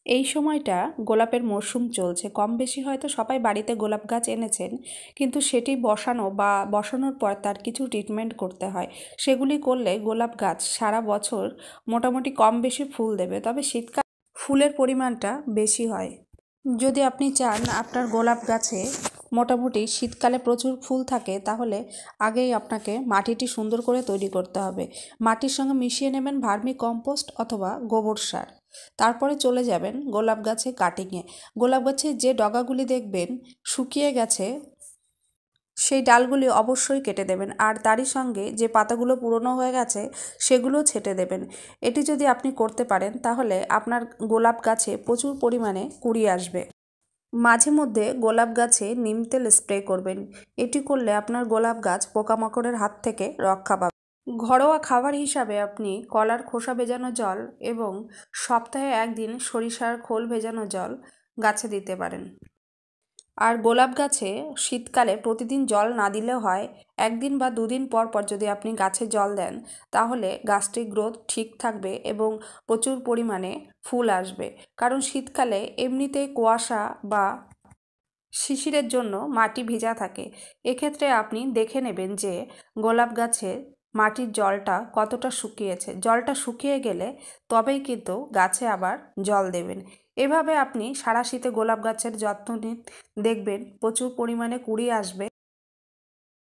এই সময়টা গোলাপের মরশুম চলছে। কম বেশি হয়তো সবাই বাড়িতে গোলাপ গাছ এনেছেন, কিন্তু সেটি বসানো বা বসানোর পর তার কিছু ট্রিটমেন্ট করতে হয়। সেগুলি করলে গোলাপ গাছ সারা বছর মোটামুটি কম বেশি ফুল দেবে, তবে শীতকালে ফুলের পরিমাণটা বেশি হয়। যদি আপনি চান আপনার গোলাপ গাছে মোটামুটি শীতকালে প্রচুর ফুল থাকে, তাহলে আগেই আপনাকে মাটিটি সুন্দর করে তৈরি করতে হবে। মাটির সঙ্গে মিশিয়ে নেবেন ভার্মি কম্পোস্ট অথবা গোবর সার। তারপরে চলে যাবেন গোলাপ গাছে কাটিংয়ে। গোলাপ গাছের যে ডগাগুলি দেখবেন শুকিয়ে গেছে, সেই ডালগুলি অবশ্যই কেটে দেবেন, আর তারই সঙ্গে যে পাতাগুলো পুরনো হয়ে গেছে সেগুলোও ছেঁটে দেবেন। এটি যদি আপনি করতে পারেন তাহলে আপনার গোলাপ গাছে প্রচুর পরিমাণে কুঁড়ি আসবে। মাঝে মধ্যে গোলাপ গাছে নিম তেল স্প্রে করবেন। এটি করলে আপনার গোলাপ গাছ পোকামাকড়ের হাত থেকে রক্ষা পাবে। ঘরোয়া খাবার হিসাবে আপনি কলার খোসা ভেজানো জল এবং সপ্তাহে একদিন সরিষার খোল ভেজানো জল গাছে দিতে পারেন। আর গোলাপ গাছে শীতকালে প্রতিদিন জল না দিলেও হয়, একদিন বা দুদিন পর পর যদি আপনি গাছে জল দেন তাহলে গাছটির গ্রোথ ঠিক থাকবে এবং প্রচুর পরিমাণে ফুল আসবে। কারণ শীতকালে এমনিতেই কুয়াশা বা শিশিরের জন্য মাটি ভেজা থাকে। এক্ষেত্রে আপনি দেখে নেবেন যে গোলাপ গাছের মাটির জলটা কতটা শুকিয়েছে। জলটা শুকিয়ে গেলে তবেই কিন্তু গাছে আবার জল দেবেন। এভাবে আপনি সারা শীতে গোলাপ গাছের যত্ন নিন, দেখবেন প্রচুর পরিমাণে কুঁড়ি আসবে